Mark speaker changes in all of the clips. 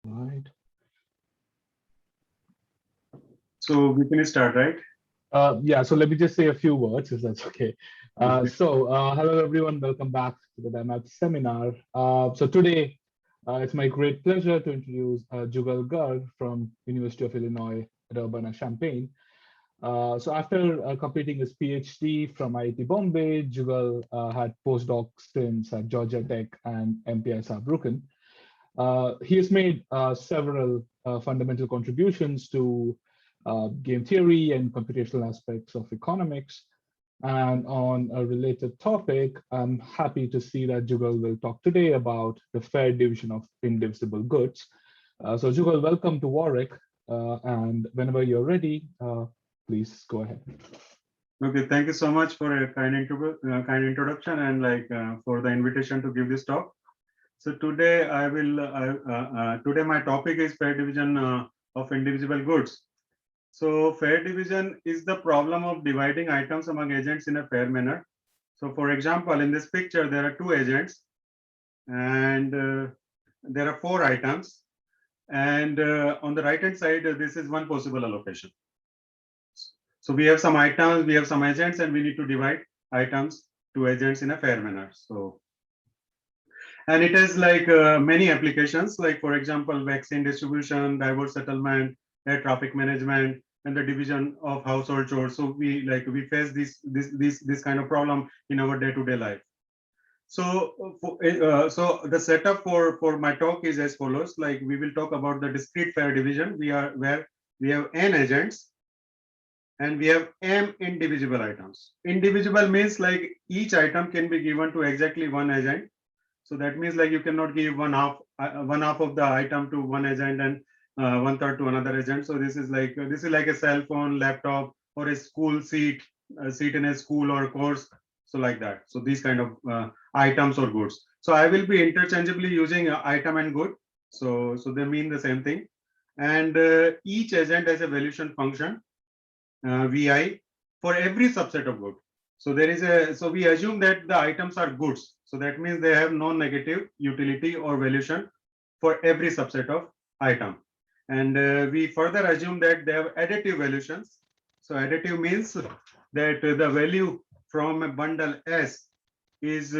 Speaker 1: Right.
Speaker 2: So we can start, right?
Speaker 1: Yeah, so let me just say a few words, if that's okay. Hello everyone, welcome back to the DIMAP seminar. So today, it's my great pleasure to introduce Jugal Garg from University of Illinois at Urbana-Champaign. So after completing his PhD from IIT Bombay, Jugal had postdoc stints at Georgia Tech and MPI Saarbrücken. He has made several fundamental contributions to game theory and computational aspects of economics. And on a related topic, I'm happy to see that Jugal will talk today about the fair division of indivisible goods. So Jugal, welcome to Warwick. And whenever you're ready, please go ahead.
Speaker 2: Okay, thank you so much for a kind introduction and for the invitation to give this talk. So today today my topic is fair division of indivisible goods. So fair division is the problem of dividing items among agents in a fair manner. So for example, in this picture, there are two agents and there are four items. And on the right hand side, this is one possible allocation. So we have some items, we have some agents, and we need to divide items to agents in a fair manner. So, and it has many applications, like for example, vaccine distribution, divorce settlement, air traffic management, and the division of household chores. So we face this kind of problem in our day-to-day life. So, so the setup for my talk is as follows. Like we will talk about the discrete fair division. Where we have n agents and we have m indivisible items. Indivisible means like each item can be given to exactly one agent. So that means like you cannot give one half of the item to one agent and one third to another agent. So this is like a cell phone, laptop, or a school seat, a seat in a school or course. So like that. So these kind of items or goods. So I will be interchangeably using item and good. So they mean the same thing. And each agent has a valuation function vi for every subset of good. So we assume that the items are goods. So that means they have non-negative utility or valuation for every subset of item. And we further assume that they have additive valuations. So additive means that the value from a bundle S is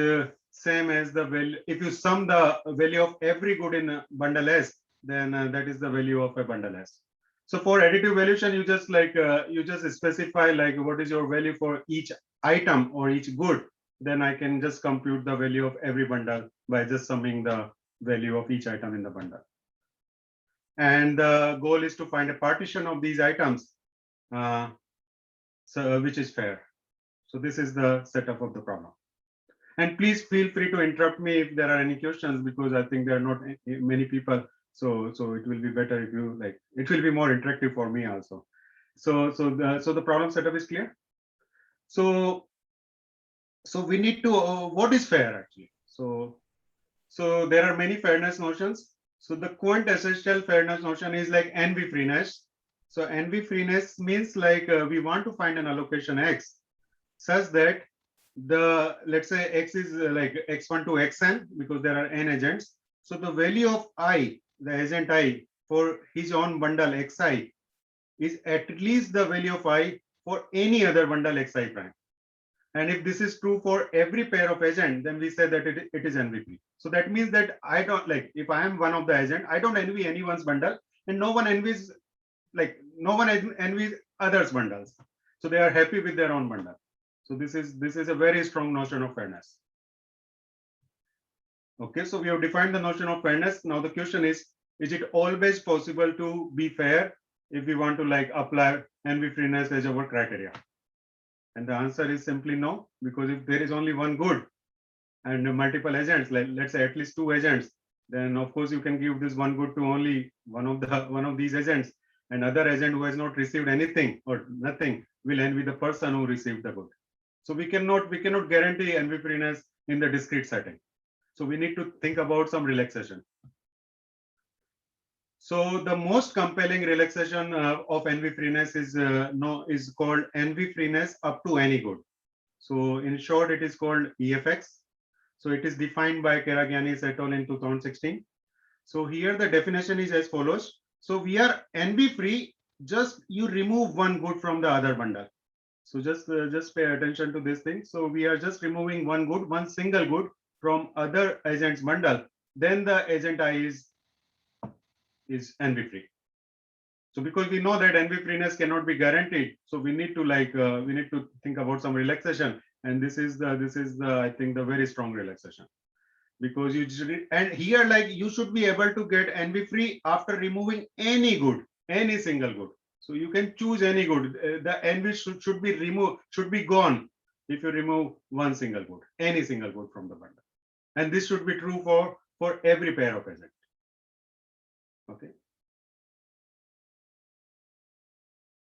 Speaker 2: same as the value. If you sum the value of every good in a bundle S, then that is the value of a bundle S. So for additive valuation, you just specify like what is your value for each item or each good. Then I can just compute the value of every bundle by just summing the value of each item in the bundle. And the goal is to find a partition of these items, which is fair. So this is the setup of the problem. And please feel free to interrupt me if there are any questions, because I think there are not many people. So it will be better if you it will be more interactive for me also. So the problem setup is clear. So we need to what is fair actually. So there are many fairness notions. So the quintessential fairness notion is like NV freeness. So NV freeness means we want to find an allocation X such that let's say X is like X1 to Xn, because there are n agents. So the value of I, the agent I, for his own bundle Xi is at least the value of I for any other bundle Xi prime. And if this is true for every pair of agent, then we say that it is NVP. So that means that I don't if I am one of the agent, I don't envy anyone's bundle, and no one envies others' bundles. So they are happy with their own bundle. So this is a very strong notion of fairness. Okay, so we have defined the notion of fairness. Now the question is it always possible to be fair if we want to apply NV freeness as our criteria? And the answer is simply no, because if there is only one good and multiple agents, let's say at least two agents, then of course you can give this one good to only one of these agents, and other agent who has not received anything or nothing will envy the person who received the good. So we cannot guarantee NV freeness in the discrete setting. So we need to think about some relaxation. So the most compelling relaxation of NV freeness is called NV freeness up to any good. So in short, it is called EFX. So it is defined by Karagiannis et al. In 2016. So here the definition is as follows. So we are NB free, just you remove one good from the other bundle. So just pay attention to this thing. So we are just removing one good, one single good from other agent's bundle. Then the agent I is NB free. So because we know that NB freeness cannot be guaranteed, so we need to we need to think about some relaxation. And this is the I think the very strong relaxation, because you should, and here like you should be able to get NB free after removing any good, any single good. So you can choose any good. The NB should be removed, should be gone if you remove one single good, any single good from the bundle. And this should be true for every pair of agent. Okay.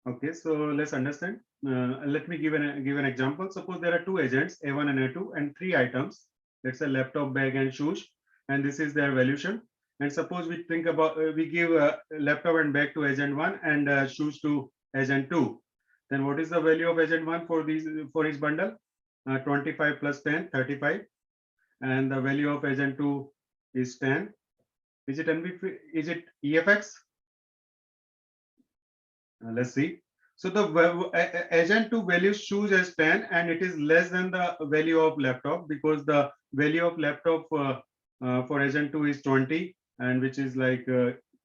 Speaker 2: Okay, so let's understand. Let me give an example. Suppose there are two agents, A1 and A2, and three items. Let's say laptop, bag, and shoes, and this is their valuation. And suppose we think about we give laptop and bag to agent 1 and shoes to agent 2. Then what is the value of agent 1 for each bundle? 25 plus 10, 35, and the value of agent 2 is 10. Is it NB? Is it EFX? Let's see. So the agent 2 values shoes as 10, and it is less than the value of laptop, because the value of laptop for agent 2 is 20, and which is like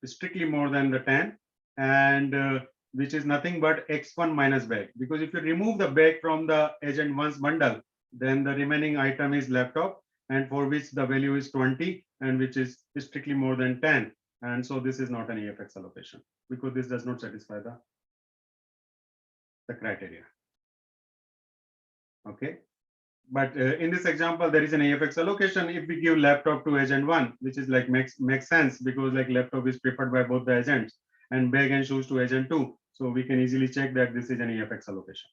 Speaker 2: strictly more than the 10, and which is nothing but X1 minus bag. Because if you remove the bag from the agent 1's bundle, then the remaining item is laptop, and for which the value is 20, and which is strictly more than 10. And so this is not an EFX allocation, because this does not satisfy the criteria. Okay, but in this example there is an EFX allocation if we give laptop to agent 1, which is like makes sense, because like laptop is preferred by both the agents, and bag and shoes to agent 2. So we can easily check that this is an EFX allocation,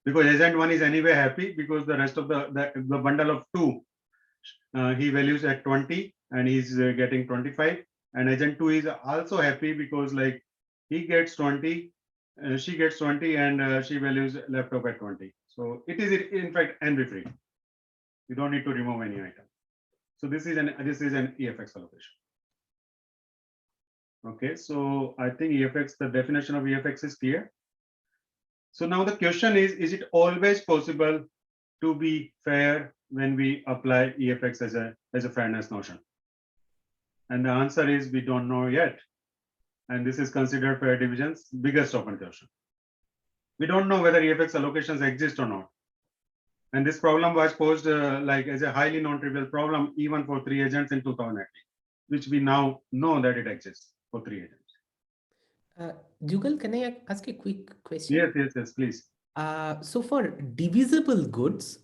Speaker 2: because agent 1 is anyway happy, because the rest of the bundle of 2 he values at 20, and he's getting 25, and agent 2 is also happy, because like he gets 20, she gets 20, and she values laptop at 20. So it is in fact NB free. You don't need to remove any item. So this is an EFX allocation. Okay, so I think EFX, the definition of EFX is clear. So now the question is it always possible to be fair when we apply EFX as a fairness notion? And the answer is we don't know yet. And this is considered fair division's biggest open question. We don't know whether EFX allocations exist or not. And this problem was posed like as a highly non-trivial problem even for 3 agents in 2018, which we now know that it exists for 3 agents.
Speaker 3: Jugal, can I ask a quick question?
Speaker 2: Yes, please.
Speaker 3: So for divisible goods,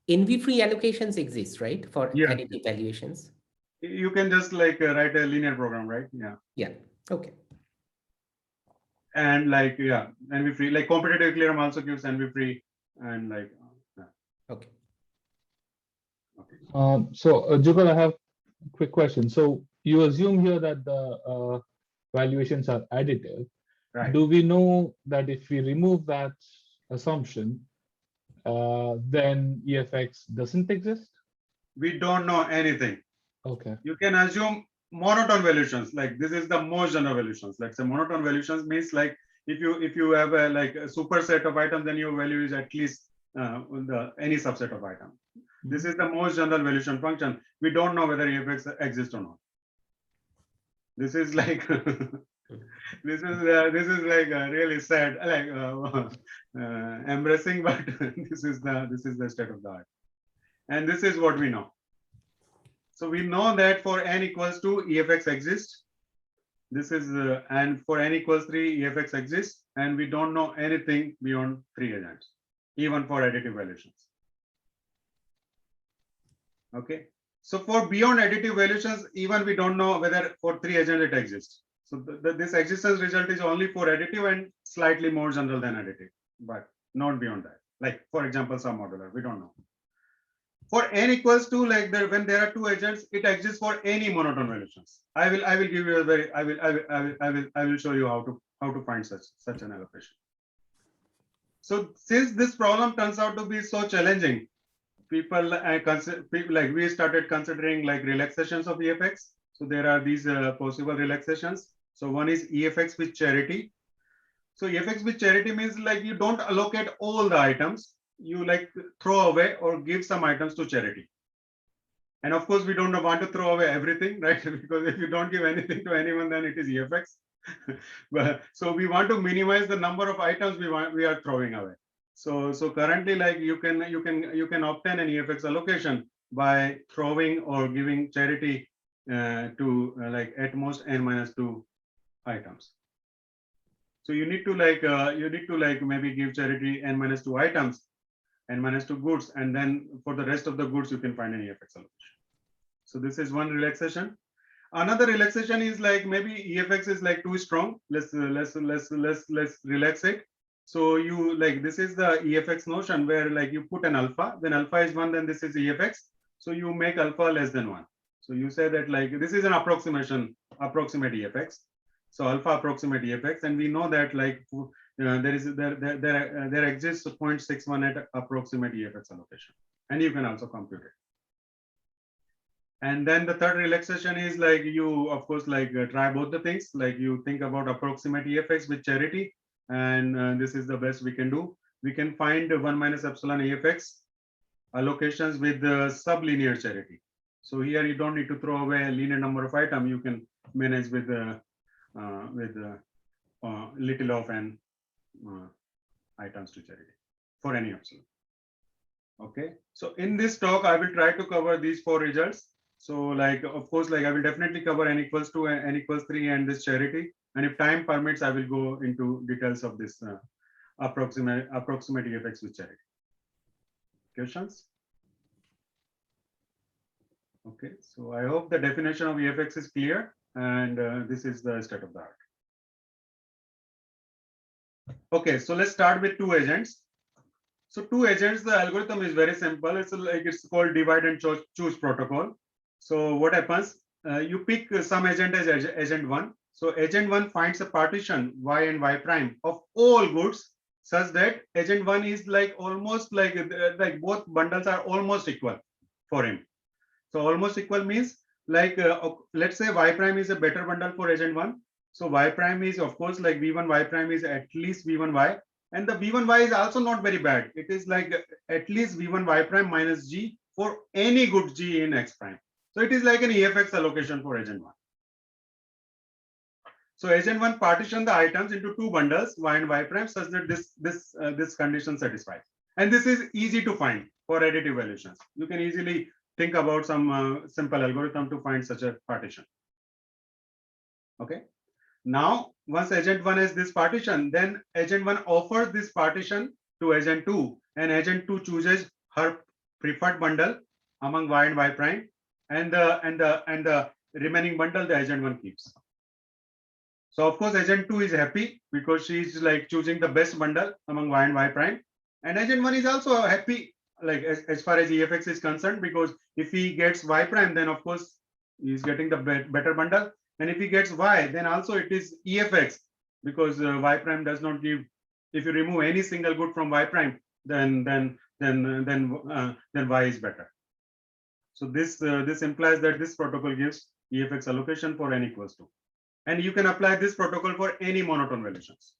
Speaker 3: NV-free allocations exist, right? For additive valuations.
Speaker 2: You can just like write a linear program, right?
Speaker 3: Yeah. Okay.
Speaker 2: And like NV free, like competitive theorem also gives NV free, and like
Speaker 3: okay.
Speaker 1: So Jugal, I have a quick question. So you assume here that the valuations are additive.
Speaker 2: Right.
Speaker 1: Do we know that if we remove that assumption, then EFX doesn't exist?
Speaker 2: We don't know anything.
Speaker 1: Okay.
Speaker 2: You can assume monotone valuations, like this is the most general valuations. Let's say monotone valuations means like if you have a like a superset of items, then your value is at least any subset of item. This is the most general valuation function. We don't know whether EFX exists or not. This is like this is like really sad, like embarrassing, but this is the state of the art, and this is what we know. So we know that for n equals 2, EFX exists. This is and for n equals 3, EFX exists, and we don't know anything beyond 3 agents, even for additive valuations. Okay. So for beyond additive valuations, even we don't know whether for 3 agents it exists. So this existence result is only for additive and slightly more general than additive, but not beyond that. Like for example, submodular, we don't know. For n equals 2, like when there are 2 agents, it exists for any monotone valuations. I will give you a very I will show you how to find such an allocation. So since this problem turns out to be so challenging, people, people like we started considering like relaxations of EFX. So there are these possible relaxations. So one is EFX with charity. So EFX with charity means like you don't allocate all the items, you like throw away or give some items to charity. And of course, we don't want to throw away everything, right? Because if you don't give anything to anyone, then it is EFX. So we want to minimize the number of items we are throwing away. So currently, like you can obtain an EFX allocation by throwing or giving charity to like at most n-2 items. So you need to like maybe give charity n-2 items, n-2 goods, and then for the rest of the goods you can find an EFX allocation. So this is one relaxation. Another relaxation is like maybe EFX is like too strong. Let's relax it. So you like this is the EFX notion where like you put an alpha, then alpha is 1, then this is EFX. So you make alpha less than 1. So you say that like this is an approximate EFX. So alpha approximate EFX, and we know that like there exists 0.61 at approximate EFX allocation, and you can also compute it. And then the third relaxation is like you, of course, like try both the things. Like you think about approximate EFX with charity, and this is the best we can do. We can find 1 minus epsilon EFX allocations with the sublinear charity. So here you don't need to throw away a linear number of items. You can manage with little of n items to charity for any epsilon. Okay. So in this talk, I will try to cover these 4 results. So like, of course, like I will definitely cover n equals 2, n equals 3, and this charity. And if time permits, I will go into details of this approximate EFX with charity. Questions? Okay, so I hope the definition of EFX is clear, and this is the state of the art. Okay, so let's start with 2 agents. So 2 agents, the algorithm is very simple. It's called divide and choose protocol. So what happens? You pick some agent as agent 1. So agent 1 finds a partition y and y prime of all goods such that agent 1 is like almost like both bundles are almost equal for him. So almost equal means like let's say y prime is a better bundle for agent 1. So y prime is of course like v1 y prime is at least v1 y, and the v1 y is also not very bad. It is like at least v1 y prime minus g for any good g in x prime. So it is like an EFX allocation for agent 1. So agent 1 partition the items into 2 bundles y and y prime such that this condition satisfies. And this is easy to find for additive evaluations. You can easily think about some simple algorithm to find such a partition. Okay. Now, once agent 1 has this partition, then agent 1 offers this partition to agent 2, and agent 2 chooses her preferred bundle among y and y prime, and the remaining bundle the agent 1 keeps. So of course agent 2 is happy because she is like choosing the best bundle among y and y prime, and agent 1 is also happy like as far as EFX is concerned, because if he gets y prime, then of course he's getting the better bundle, and if he gets y, then also it is EFX, because y prime does not give. If you remove any single good from y prime, then y is better. So this implies that this protocol gives EFX allocation for n equals 2, and you can apply this protocol for any monotone valuations.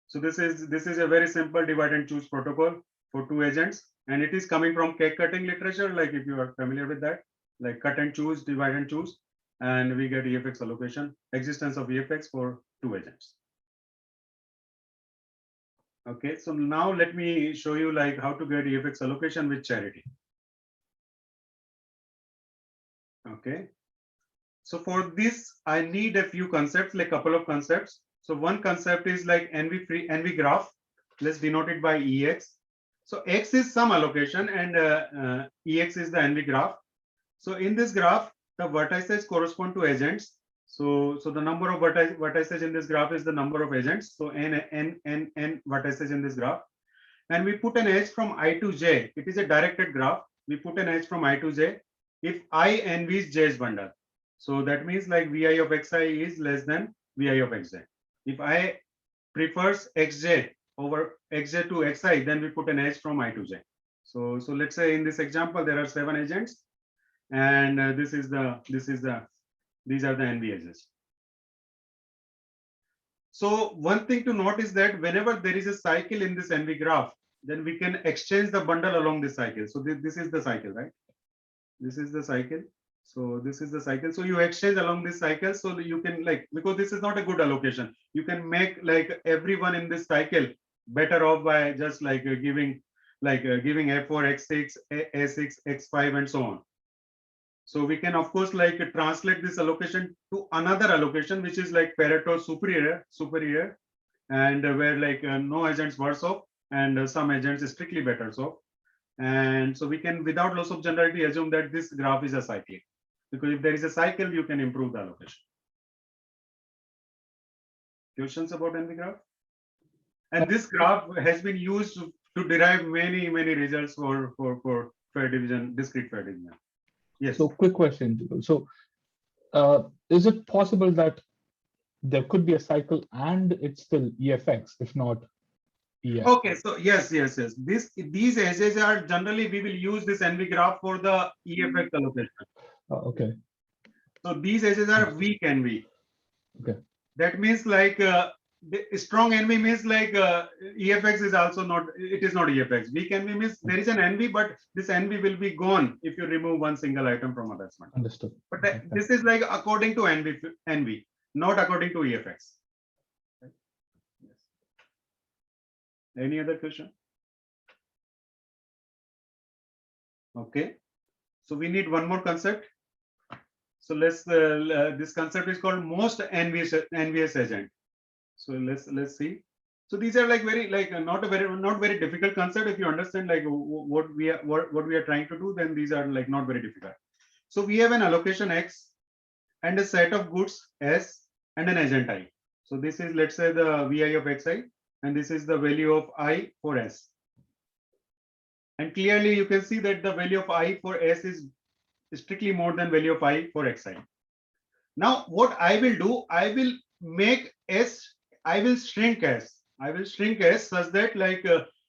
Speaker 2: So this is a very simple divide and choose protocol for 2 agents, and it is coming from cake cutting literature. Like if you are familiar with that, like cut and choose, divide and choose, and we get EFX allocation, existence of EFX for 2 agents. Okay, so now let me show you like how to get EFX allocation with charity. Okay, so for this I need a few concepts, like couple of concepts. So one concept is like NV graph. Let's denote it by EX. So X is some allocation, and EX is the NV graph. So in this graph, the vertices correspond to agents. So the number of vertices in this graph is the number of agents. So n vertices in this graph, and we put an edge from I to j. It is a directed graph. We put an edge from I to j if I envies j's bundle. So that means like vi of xi is less than vi of xj. If I prefers xj over xj to xi, then we put an edge from I to j. So let's say in this example there are 7 agents, and these are the NV edges. So one thing to note is that whenever there is a cycle in this NV graph, then we can exchange the bundle along this cycle. So this is the cycle, right? This is the cycle. So this is the cycle. So you exchange along this cycle, so that you can, like, because this is not a good allocation, you can make like everyone in this cycle better off by just like giving F4, X6, A6, X5, and so on. So we can of course like translate this allocation to another allocation, which is like Pareto superior, and where like no agents worse off and some agents strictly better off. And so we can, without loss of generality, assume that this graph is a cycle, because if there is a cycle, you can improve the allocation. Questions about NV graph? And this graph has been used to derive many results for fair division, discrete fair division. Yes.
Speaker 1: So quick question. So is it possible that there could be a cycle and it's still EFX, if not EF?
Speaker 2: Okay, so yes. These edges are generally, we will use this NV graph for the EFX allocation.
Speaker 1: Okay.
Speaker 2: So these edges are weak NV.
Speaker 1: Okay.
Speaker 2: That means like strong NV means like EFX is also not, it is not EFX. Weak NV means there is an NV, but this NV will be gone if you remove one single item from attachment.
Speaker 1: Understood.
Speaker 2: But this is like according to NV, not according to EFX. Yes. Any other question? Okay. So we need one more concept. So let's this concept is called most NVS agent. So let's see. So these are like very like not very difficult concept. If you understand like what we are trying to do, then these are like not very difficult. So we have an allocation X and a set of goods S and an agent I. So this is, let's say, the VI of Xi, and this is the value of I for S. And clearly you can see that the value of I for S is strictly more than value of I for Xi. Now what I will do, I will make S, I will shrink S such that like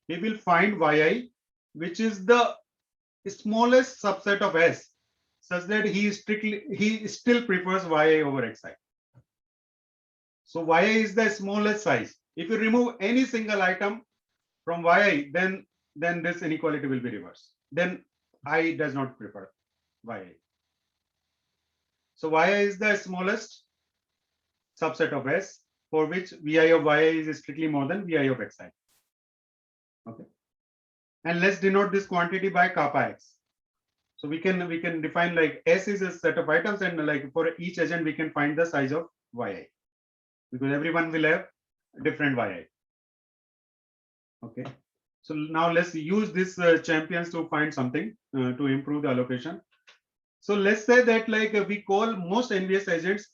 Speaker 2: he will find Yi, which is the smallest subset of S, such that he still prefers Yi over Xi. So Yi is the smallest size. If you remove any single item from Yi, then this inequality will be reversed. Then I does not prefer Yi. So Yi is the smallest subset of S, for which Vi of Yi is strictly more than Vi of Xi. Okay. And let's denote this quantity by kappa X. So we can define like S is a set of items, and like for each agent we can find the size of Yi, because everyone will have different Yi. Okay. So now let's use this champions to find something to improve the allocation. So let's say that like we call most NVS agents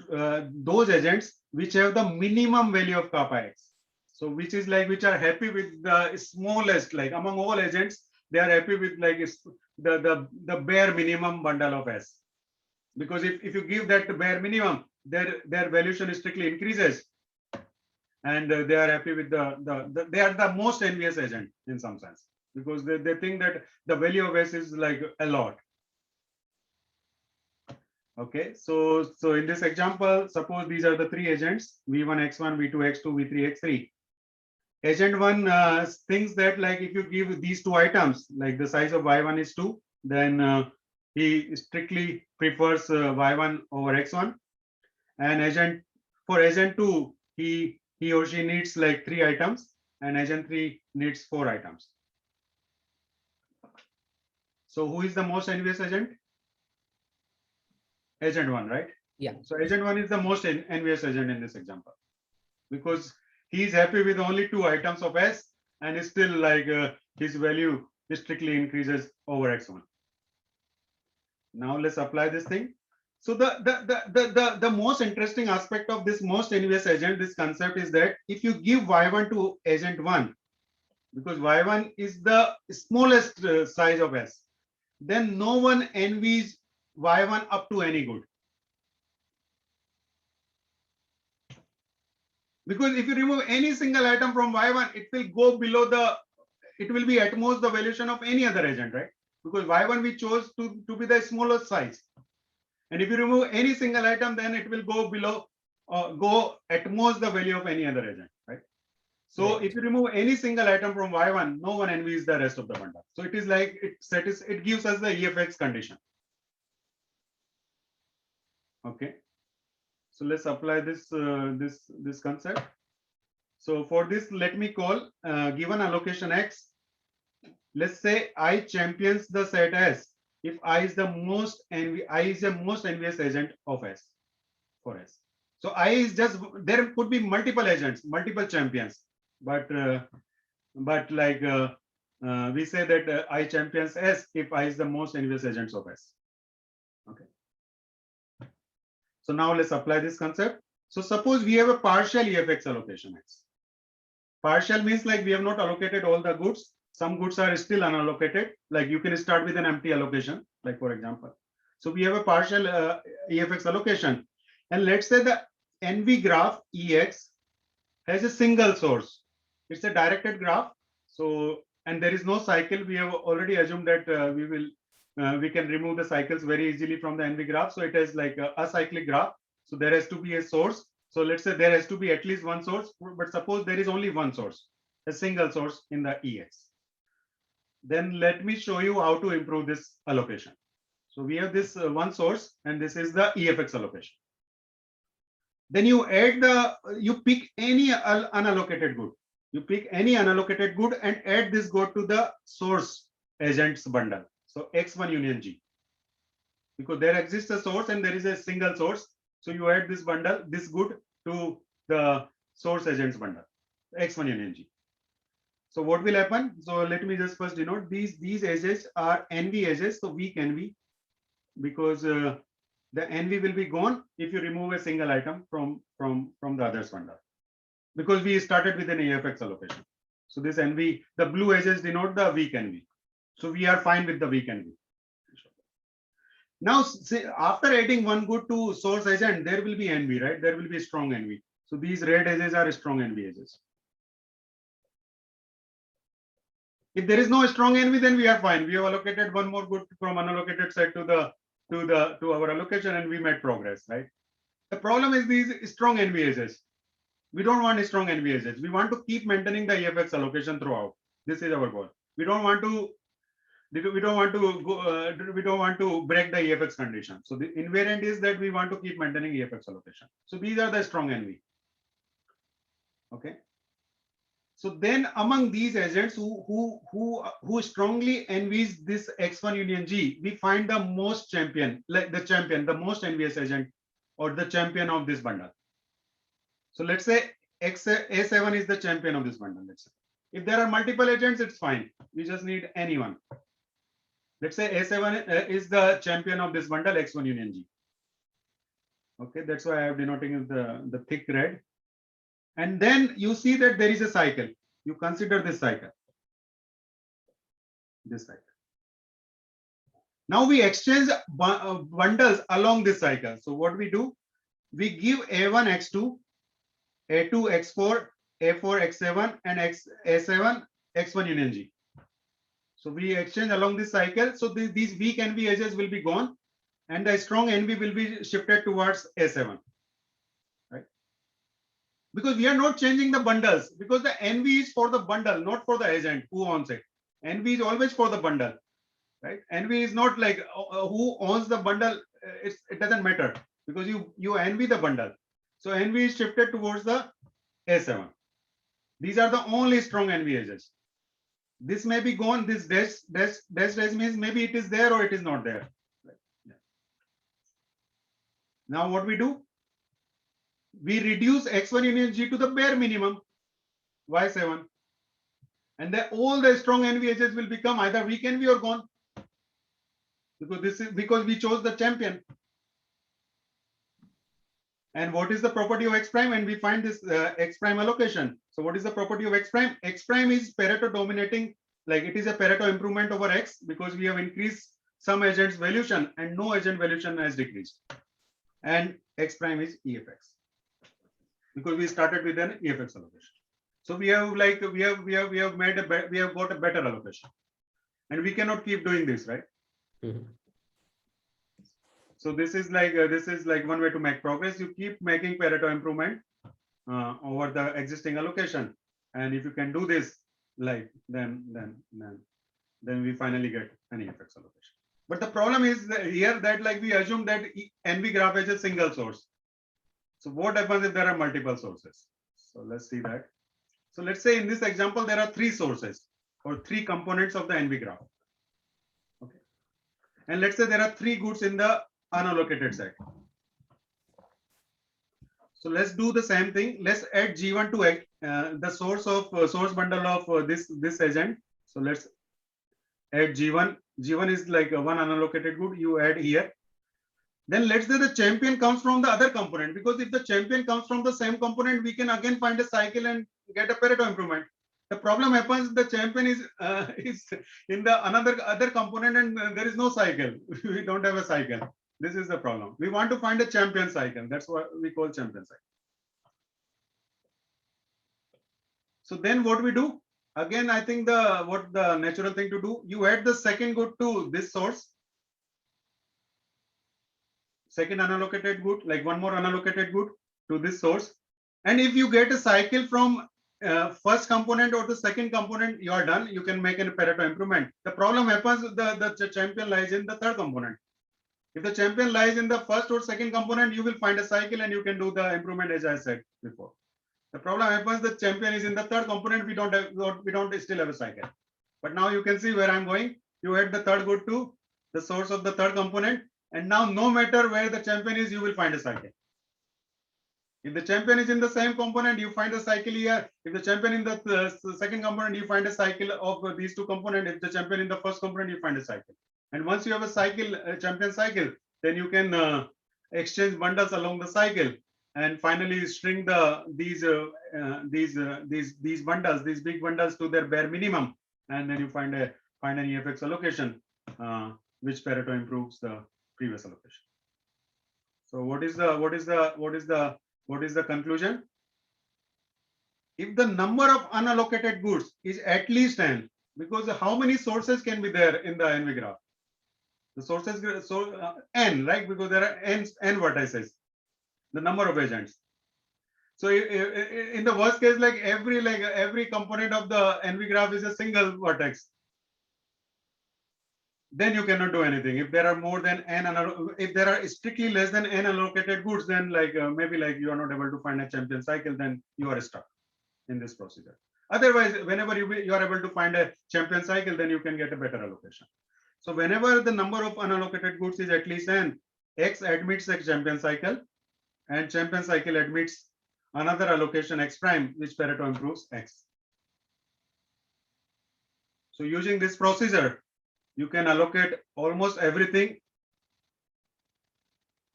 Speaker 2: those agents which have the minimum value of kappa X. So which is like, which are happy with the smallest, like among all agents, they are happy with like the bare minimum bundle of S. Because if you give that bare minimum, their valuation strictly increases, and they are happy with they are the most envious agent in some sense, because they think that the value of S is like a lot. Okay, so in this example, suppose these are the three agents, V1 X1, V2 X2, V3 X3. Agent 1 thinks that like if you give these two items, like the size of Y1 is 2, then he strictly prefers Y1 over X1. And for agent 2, he or she needs like 3 items, and agent 3 needs 4 items. So who is the most envious agent? Agent 1, right?
Speaker 3: Yeah.
Speaker 2: So agent 1 is the most envious agent in this example, because he is happy with only 2 items of S, and still like his value strictly increases over X1. Now let's apply this thing. So the most interesting aspect of this most envious agent, this concept, is that if you give Y1 to agent 1, because Y1 is the smallest size of S, then no one envies Y1 up to any good. Because if you remove any single atom from Y1, it will go below it will be at most the valuation of any other agent, right? Because Y1 we chose to be the smallest size. And if you remove any single atom, then it will go below, go at most the value of any other agent, right? So if you remove any single atom from Y1, no one envies the rest of the bundle. So it is like it gives us the EFX condition. Okay. So let's apply this this concept. So for this, let me call given allocation X. Let's say I champions the set S if I is the most envious agent of S for S. So I is just, there could be multiple agents, multiple champions, but like we say that I champions S if I is the most envious agents of S. Okay. So now let's apply this concept. So suppose we have a partial EFX allocation X. Partial means like we have not allocated all the goods. Some goods are still unallocated. Like you can start with an empty allocation, like for example. So we have a partial EFX allocation. And let's say the NV graph EX has a single source. It's a directed graph. So, and there is no cycle. We have already assumed that we can remove the cycles very easily from the NV graph. So it is like a acyclic graph. So there has to be a source. So let's say there has to be at least one source, but suppose there is only one source, a single source in the EX. Then let me show you how to improve this allocation. So we have this one source, and this is the EFX allocation. Then you pick any unallocated good. You pick any unallocated good and add this good to the source agents bundle. So X1 union G. Because there exists a source and there is a single source. So you add this bundle, this good to the source agents bundle, X1 union G. So what will happen? So let me just first denote these edges are NV edges, so weak NV, because the NV will be gone if you remove a single item from the others bundle, because we started with an EFX allocation. So this NV, the blue edges denote the weak NV. So we are fine with the weak NV. Now, say after adding one good to source agent, there will be NV, right? There will be strong NV. So these red edges are strong NV edges. If there is no strong NV, then we are fine. We have allocated one more good from unallocated set to our allocation, and we made progress, right? The problem is these strong NV edges. We don't want strong NV edges. We want to keep maintaining the EFX allocation throughout. This is our goal. We don't want to break the EFX condition. So the invariant is that we want to keep maintaining EFX allocation. So these are the strong NV. Okay. So then among these agents who strongly envies this X1 union G, we find the most champion, like the most envious agent or the champion of this bundle. So let's say A7 is the champion of this bundle. Let's say if there are multiple agents, it's fine. We just need anyone. Let's say A7 is the champion of this bundle, X1 union G. Okay, that's why I have denoting the thick red. And then you see that there is a cycle. You consider this cycle. This cycle. Now we exchange bundles along this cycle. So what we do? We give A1 X2, A2 X4, A4 X7, and A7 X1 union G. So we exchange along this cycle. So these weak NV edges will be gone, and the strong NV will be shifted towards A7. Right? Because we are not changing the bundles, because the NV is for the bundle, not for the agent who owns it. NV is always for the bundle. Right? NV is not like who owns the bundle. It doesn't matter, because you envy the bundle. So NV is shifted towards the A7. These are the only strong NV edges. This may be gone. This dash means maybe it is there or it is not there. Right. Yeah. Now what we do? We reduce X1 union G to the bare minimum, Y7, and then all the strong NV edges will become either weak NV or gone, because we chose the champion. And what is the property of X prime? And we find this X prime allocation. So what is the property of X prime? X prime is Pareto dominating, like it is a Pareto improvement over X, because we have increased some agent's valuation and no agent valuation has decreased. And X prime is EFX. because we started with an EFX allocation. So we have like we have made a we have got a better allocation, and we cannot keep doing this, right?
Speaker 3: Mhm.
Speaker 2: So this is like one way to make progress. You keep making Pareto improvement over the existing allocation, and if you can do this, like then we finally get an EFX allocation. But the problem is that here that like we assume that NV graph is a single source. So what happens if there are multiple sources? So let's see that. So let's say in this example there are 3 sources or 3 components of the NV graph. Okay, and let's say there are 3 goods in the unallocated set. So let's do the same thing. Let's add G1 to the source of source bundle of this agent. So let's add G1. G1 is like one unallocated good. You add here. Then let's say the champion comes from the other component, because if the champion comes from the same component, we can again find a cycle and get a Pareto improvement. The problem happens the champion is in the other component and there is no cycle. We don't have a cycle. This is the problem. We want to find a champion cycle. That's what we call champion cycle. So then what we do? Again, I think what the natural thing to do, you add the second good to this source. Second unallocated good, like one more unallocated good to this source. And if you get a cycle from first component or the second component, you are done. You can make a Pareto improvement. The problem happens, the champion lies in the third component. If the champion lies in the first or second component, you will find a cycle and you can do the improvement as I said before. The problem happens, the champion is in the third component. We don't still have a cycle. But now you can see where I'm going. You add the third good to the source of the third component. And now no matter where the champion is, you will find a cycle. If the champion is in the same component, you find a cycle here. If the champion in the second component, you find a cycle of these 2 components. If the champion in the first component, you find a cycle. And once you have a cycle, a champion cycle, then you can exchange bundles along the cycle and finally string these bundles, these big bundles to their bare minimum, and then you find an EFX allocation, which Pareto improves the previous allocation. So what is the conclusion? If the number of unallocated goods is at least n, because how many sources can be there in the NV graph? The sources n, right? Because there are n vertices, the number of agents. So in the worst case, like every component of the NV graph is a single vertex. Then you cannot do anything. If there are more than n, if there are strictly less than n allocated goods, then maybe you are not able to find a champion cycle, then you are stuck in this procedure. Otherwise, whenever you are able to find a champion cycle, then you can get a better allocation. So whenever the number of unallocated goods is at least n, X admits a champion cycle, and champion cycle admits another allocation X prime, which Pareto improves X. So using this procedure, you can allocate almost everything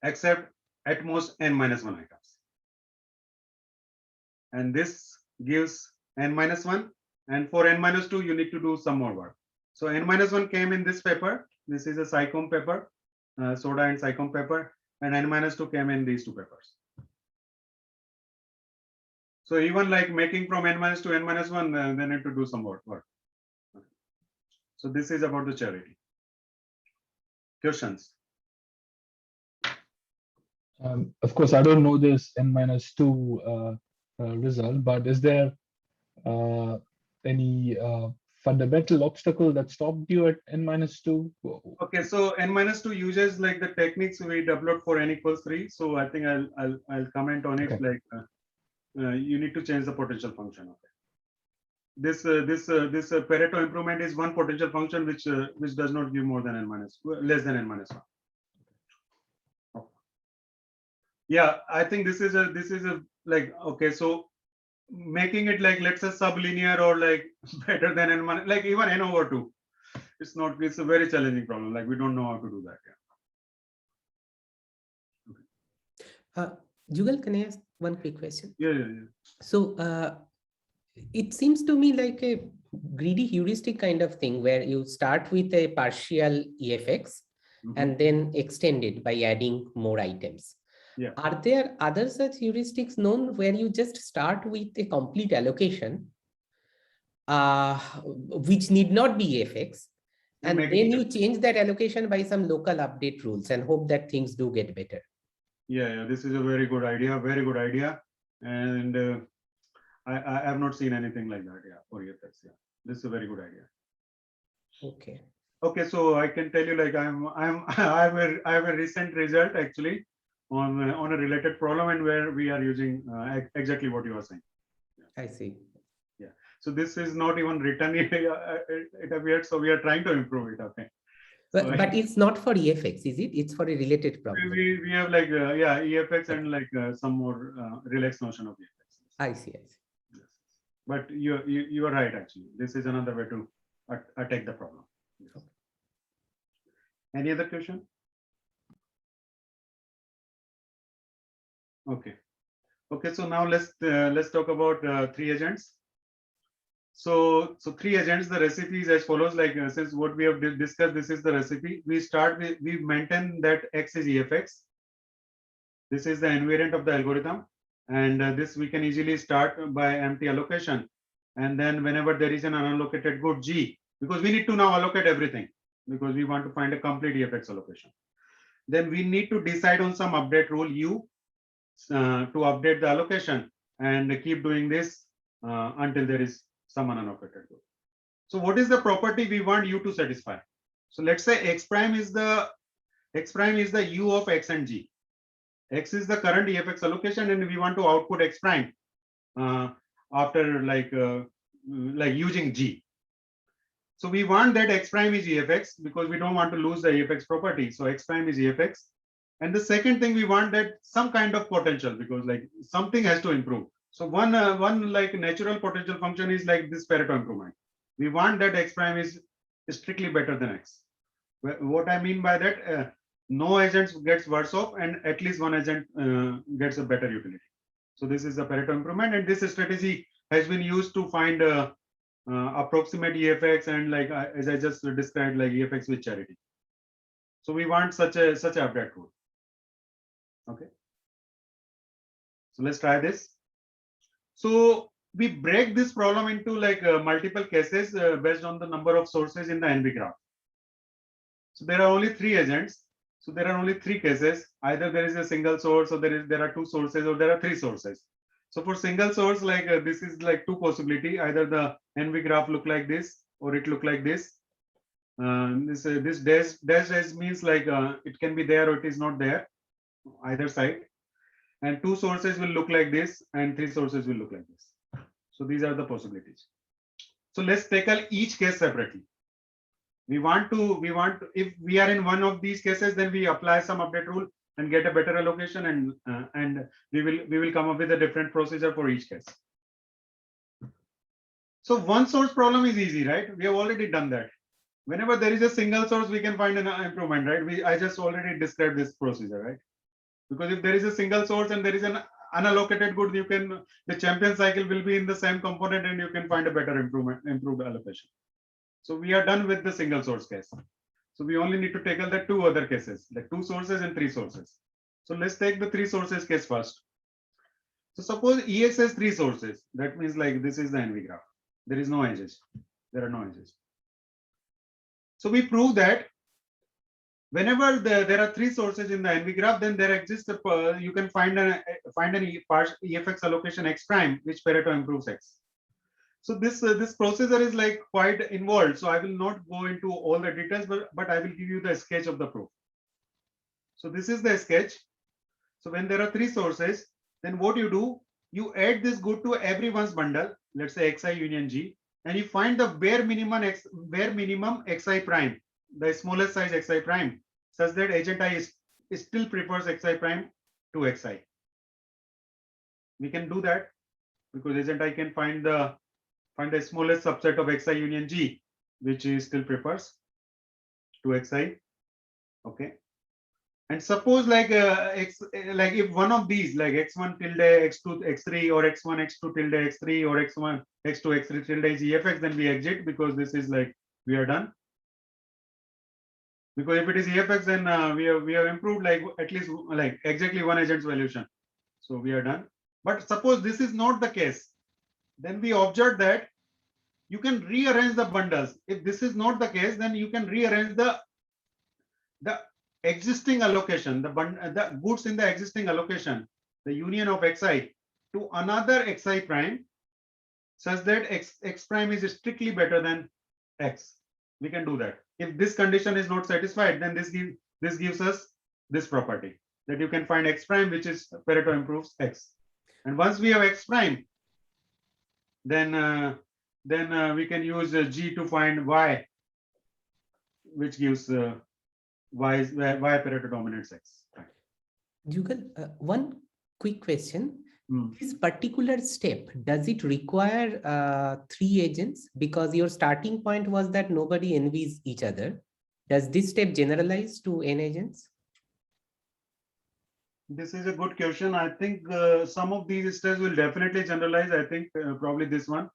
Speaker 2: except at most n-1 items. And this gives n-1, and for n-2, you need to do some more work. So n-1 came in this paper. This is a SciComm paper, soda and SciComm paper, and n-2 came in these 2 papers. So even like making from n-2 to n-1, they need to do some more work. So this is about the charity. Questions?
Speaker 1: Of course, I don't know this n-2 result, but is there any fundamental obstacle that stopped you at n-2?
Speaker 2: Okay, so n-2 uses like the techniques we developed for n equals 3. So I think I'll comment on it. Okay. Like you need to change the potential function. Okay. This Pareto improvement is one potential function which does not give more than less than n-1. Yeah, I think this is a like, okay, so making it like, let's say sublinear or like better than n1, like even n/2, it's a very challenging problem. Like we don't know how to do that.
Speaker 3: Yeah. Okay. Jugal, can I ask one quick question?
Speaker 2: Yeah.
Speaker 3: So it seems to me like a greedy heuristic kind of thing where you start with a partial EFX and then extend it by adding more items.
Speaker 2: Yeah.
Speaker 3: Are there other such heuristics known where you just start with a complete allocation, which need not be FX, and then you change that allocation by some local update rules and hope that things do get better?
Speaker 2: Yeah, this is a very good idea, and I have not seen anything like that. Yeah, for EFX. Yeah, this is a very good idea.
Speaker 3: Okay.
Speaker 2: Okay, so I can tell you, like I have a recent result actually on a related problem, and where we are using exactly what you are saying.
Speaker 3: Yeah. I see.
Speaker 2: Yeah. So this is not even written. It appeared. So we are trying to improve it. Okay.
Speaker 3: But it's not for EFX, is it? It's for a related problem.
Speaker 2: We have like EFX and like some more relaxed notion of EFX.
Speaker 3: I see.
Speaker 2: Yes. But you are right actually. This is another way to attack the problem. Yes. Okay. Any other question? Okay. Okay. So now let's talk about 3 agents. So 3 agents, the recipe is as follows, like since what we have discussed, this is the recipe. We maintain that X is EFX. This is the invariant of the algorithm. And this we can easily start by empty allocation. And then whenever there is an unallocated good G, because we need to now allocate everything because we want to find a complete EFX allocation. Then we need to decide on some update rule U to update the allocation and keep doing this until there is some unallocated good. So what is the property we want U to satisfy? So let's say X prime is the U of X and G. X is the current EFX allocation, and we want to output X prime after like using G. So we want that X prime is EFX because we don't want to lose the EFX property. So X prime is EFX. And the second thing, we want that some kind of potential, because like something has to improve. So one like natural potential function is like this Pareto improvement. We want that X prime is strictly better than X. What I mean by that, no agent gets worse off and at least one agent gets a better utility. So this is the Pareto improvement, and this strategy has been used to find approximate EFX and like as I just described, like EFX with charity. So we want such a update rule. Okay. So let's try this. So we break this problem into like multiple cases based on the number of sources in the NV graph. So there are only 3 agents. So there are only 3 cases. Either there is a single source, or there are 2 sources, or there are 3 sources. So for single source, like this is like 2 possibility. Either the NV graph look like this, or it look like this. This dash means like it can be there or it is not there, either side. And 2 sources will look like this, and 3 sources will look like this. So these are the possibilities. So let's tackle each case separately. We want to, if we are in one of these cases, then we apply some update rule and get a better allocation, and we will come up with a different procedure for each case. So one source problem is easy, right? We have already done that. Whenever there is a single source, we can find an improvement, right? I just already described this procedure, right? Because if there is a single source and there is an unallocated good, the champion cycle will be in the same component, and you can find a better improved allocation. So we are done with the single source case. So we only need to tackle the 2 other cases, like 2 sources and 3 sources. So let's take the 3 sources case first. So suppose EX has 3 sources. That means like this is the NV graph. There is no edges. There are no edges. So we prove that whenever there are 3 sources in the NV graph, then there exists you can find an EFX allocation X prime, which Pareto improves X. So this procedure is like quite involved. So I will not go into all the details, but I will give you the sketch of the proof. So this is the sketch. So when there are 3 sources, then what you do, you add this good to everyone's bundle, let's say Xi union G, and you find the bare minimum Xi prime, the smallest size Xi prime, such that agent I still prefers Xi prime to Xi. We can do that because agent I can find the smallest subset of Xi union G, which he still prefers to Xi. Okay. And suppose like if one of these, like x1 tilde x2 x3, or x1 x2 tilde x3, or x1 x2 x3 tilde is EFX, then we exit because this is like we are done. Because if it is EFX, then we have improved like at least like exactly one agent's valuation. So we are done. But suppose this is not the case, then we observe that you can rearrange the bundles. If this is not the case, then you can rearrange the existing allocation, the goods in the existing allocation, the union of xi to another xi prime, such that x prime is strictly better than x. We can do that. If this condition is not satisfied, then this gives us this property, that you can find x prime, which is Pareto improves x. And once we have x prime, then we can use G to find y, which gives y Pareto dominates x.
Speaker 3: Jugal, one quick question.
Speaker 2: Hmm.
Speaker 3: This particular step, does it require 3 agents? Because your starting point was that nobody envies each other. Does this step generalize to n agents?
Speaker 2: This is a good question. I think some of these steps will definitely generalize. I think probably this one.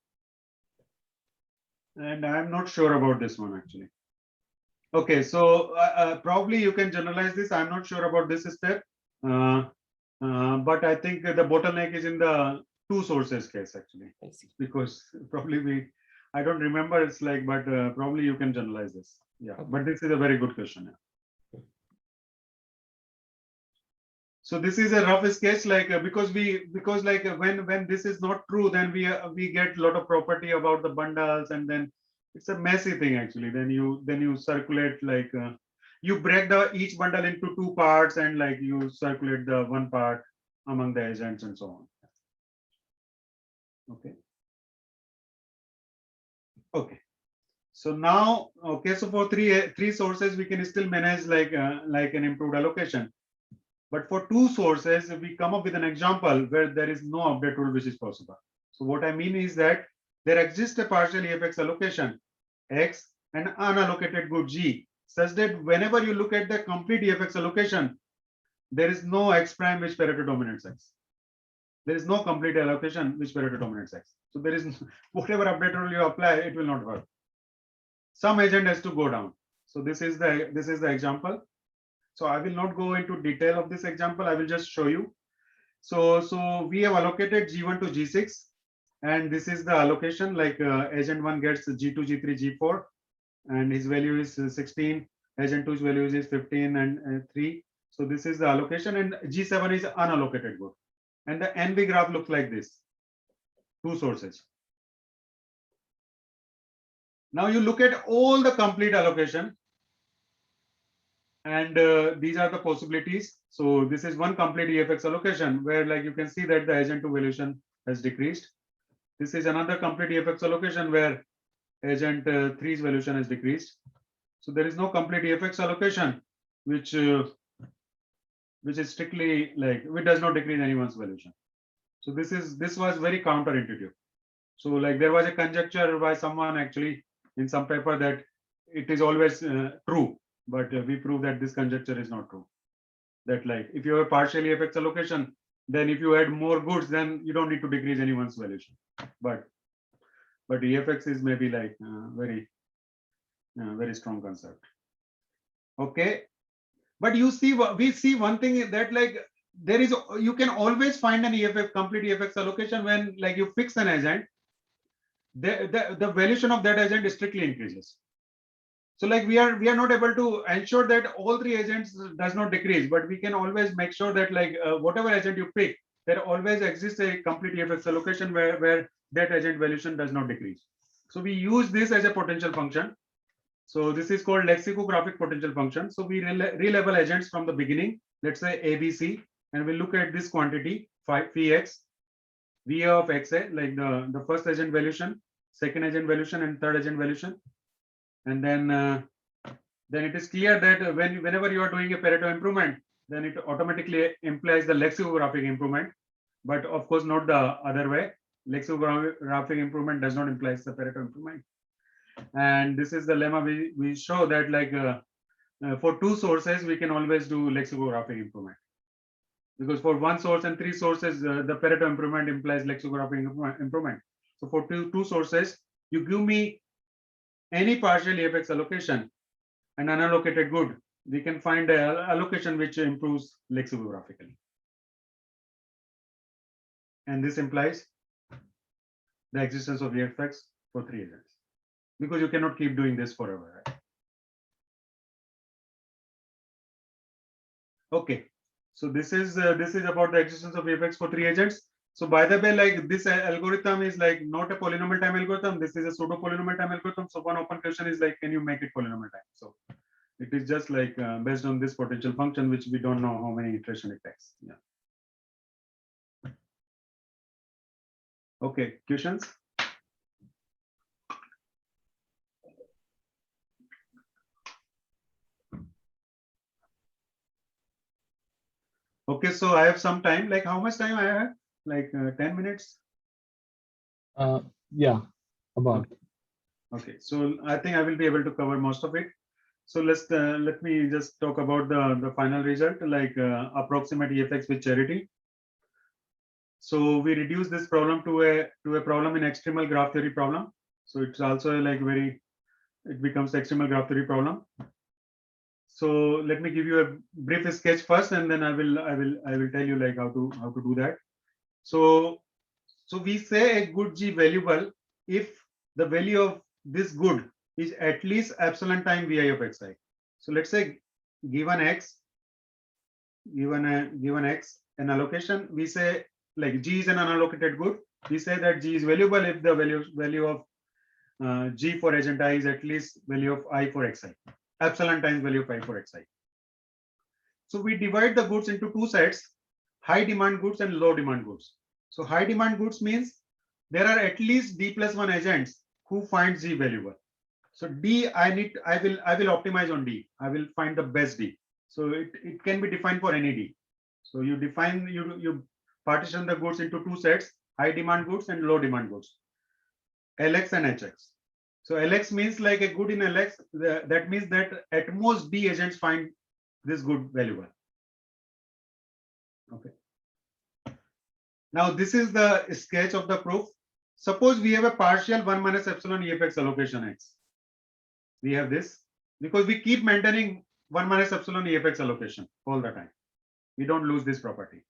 Speaker 2: And I'm not sure about this one actually. Okay, so probably you can generalize this. I'm not sure about this step. But I think the bottleneck is in the 2 sources case actually,
Speaker 3: I see.
Speaker 2: because probably I don't remember, it's like, but probably you can generalize this. Yeah,
Speaker 3: Okay.
Speaker 2: but this is a very good question. Yeah. So this is a rough sketch, like because like when this is not true, then we get a lot of property about the bundles, and then it's a messy thing actually. Then you circulate like you break each bundle into 2 parts, and like you circulate the one part among the agents and so on. Okay. Okay. So now, okay, so for three sources, we can still manage like an improved allocation. But for 2 sources, we come up with an example where there is no update rule which is possible. So what I mean is that there exists a partial EFX allocation X and unallocated good G, such that whenever you look at the complete EFX allocation, there is no X prime which Pareto dominates X. There is no complete allocation which Pareto dominates X. So there is whatever update rule you apply, it will not work. Some agent has to go down. So this is the example. So I will not go into detail of this example. I will just show you. So we have allocated G1 to G6, and this is the allocation. Like agent 1 gets G2, G3, G4, and his value is 16. Agent 2's value is 15 and 3. So this is the allocation, and G7 is unallocated good. And the NV graph looks like this. 2 sources. Now you look at all the complete allocation, and these are the possibilities. So this is one complete EFX allocation where, like, you can see that the agent 2 valuation has decreased. This is another complete EFX allocation where agent 3's valuation has decreased. So there is no complete EFX allocation which is strictly like which does not decrease anyone's valuation. So this was very counterintuitive. So like there was a conjecture by someone actually in some paper that it is always true, but we prove that this conjecture is not true. That like if you have a partial EFX allocation, then if you add more goods, then you don't need to decrease anyone's valuation. But EFX is maybe like very strong concept. Okay, but you see, we see one thing that like there is, you can always find an EFX complete EFX allocation when like you fix an agent, the valuation of that agent strictly increases. So like we are not able to ensure that all 3 agents does not decrease, but we can always make sure that like whatever agent you pick, there always exists a complete EFX allocation where that agent valuation does not decrease. So we use this as a potential function. So this is called lexicographic potential function. So we relabel agents from the beginning, let's say ABC, and we look at this quantity phi x, V of xa, like the first agent valuation, second agent valuation, and third agent valuation. And then it is clear that whenever you are doing a Pareto improvement, then it automatically implies the lexicographic improvement, but of course not the other way. Lexicographic improvement does not imply the Pareto improvement. And this is the lemma we show that like for 2 sources we can always do lexicographic improvement, because for 1 source and 3 sources the Pareto improvement implies lexicographic improvement. So for two sources, you give me any partial EFX allocation, an unallocated good, we can find an allocation which improves lexicographically. And this implies the existence of EFX for 3 agents, because you cannot keep doing this forever, right? Okay, so this is about the existence of EFX for 3 agents. So by the way, like this algorithm is like not a polynomial time algorithm. This is a pseudo polynomial time algorithm. So one open question is like, can you make it polynomial time? So it is just like based on this potential function, which we don't know how many iterations it takes. Yeah. Okay, questions? Okay, so I have some time. Like how much time I have? Like 10 minutes?
Speaker 1: Yeah, about.
Speaker 2: Okay, so I think I will be able to cover most of it. So let me just talk about the final result, like approximate EFX with charity. So we reduce this problem to a problem in extremal graph theory problem. So it's also like it becomes the extremal graph theory problem. So let me give you a brief sketch first, and then I will tell you like how to do that. So we say a good G valuable if the value of this good is at least epsilon time Vi of xi. So let's say given x, an allocation, we say like G is an unallocated good. We say that G is valuable if the value of G for agent I is at least value of I for xi, epsilon times value of I for xi. So we divide the goods into 2 sets, high demand goods and low demand goods. So high demand goods means there are at least D plus 1 agents who find G valuable. So D, I will optimize on D. I will find the best D. So it can be defined for any D. So you partition the goods into 2 sets, high demand goods and low demand goods, LX and HX. So LX means like a good in LX, that means that at most D agents find this good valuable. Okay. Now this is the sketch of the proof. Suppose we have a partial 1 minus epsilon EFX allocation X. We have this because we keep maintaining 1 minus epsilon EFX allocation all the time. We don't lose this property.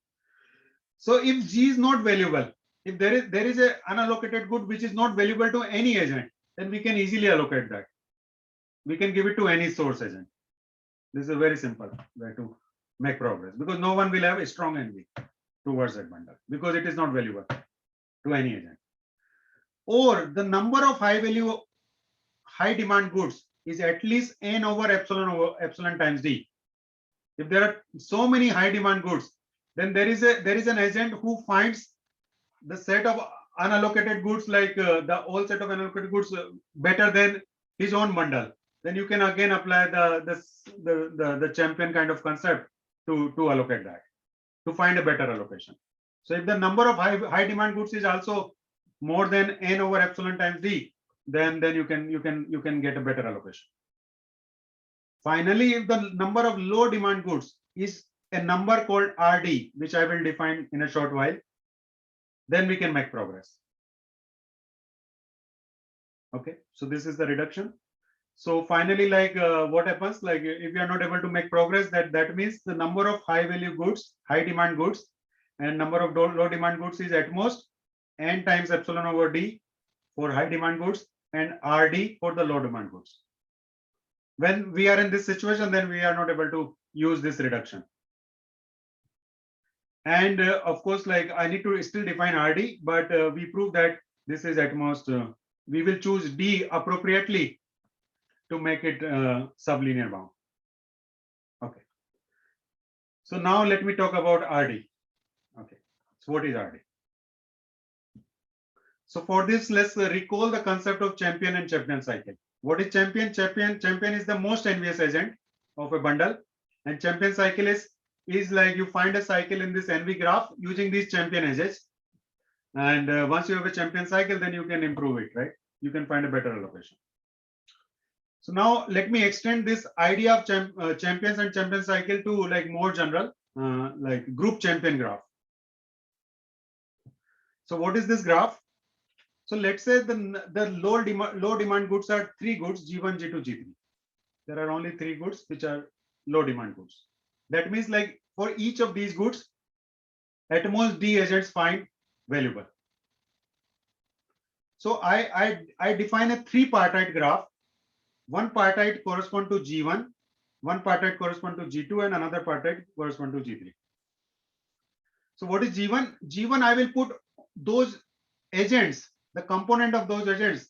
Speaker 2: So if G is not valuable, if there is a unallocated good which is not valuable to any agent, then we can easily allocate that. We can give it to any source agent. This is a very simple way to make progress, because no one will have a strong envy towards that bundle because it is not valuable to any agent. Or the number of high demand goods is at least n over epsilon times D. If there are so many high demand goods, then there is an agent who finds the set of unallocated goods, like the whole set of unallocated goods better than his own bundle. Then you can again apply the champion kind of concept to allocate that, to find a better allocation. So if the number of high demand goods is also more than n over epsilon times D, then you can get a better allocation. Finally, if the number of low demand goods is a number called RD, which I will define in a short while, then we can make progress. Okay, so this is the reduction. So finally, like what happens, like if you are not able to make progress, that means the number of high value goods, high demand goods, and number of low demand goods is at most n times epsilon over D for high demand goods and RD for the low demand goods. When we are in this situation, then we are not able to use this reduction. And of course, like I need to still define RD, but we prove that this is at most, we will choose D appropriately to make it sublinear bound. Okay. So now let me talk about RD. Okay. So what is RD? So for this, let's recall the concept of champion and champion cycle. What is champion? Champion is the most envious agent of a bundle, and champion cycle is like you find a cycle in this envy graph using these champion edges. And once you have a champion cycle, then you can improve it, right? You can find a better allocation. So now let me extend this idea of champions and champion cycle to like more general, like group champion graph. So what is this graph? So let's say the low demand goods are 3 goods, G1, G2, G3. there are only 3 goods which are low demand goods. That means like for each of these goods, at most D agents find valuable. So I define a 3-partite graph. One partite correspond to G1, one partite correspond to G2, and another partite correspond to G3. So what is G1? G1, I will put those agents, the component of those agents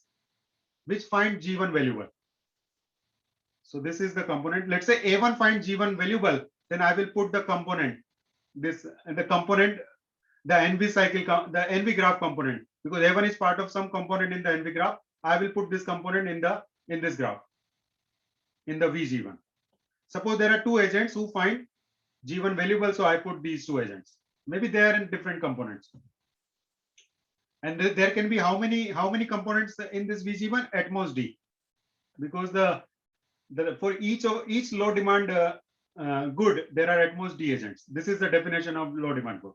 Speaker 2: which find G1 valuable. So this is the component. Let's say A1 finds G1 valuable, then I will put the component, the NV cycle, the NV graph component, because A1 is part of some component in the NV graph. I will put this component in this graph, in the VG1. Suppose there are 2 agents who find G1 valuable, so I put these 2 agents. Maybe they are in different components. And there can be how many components in this VG1? At most D, because for each low demand good, there are at most D agents. This is the definition of low demand good.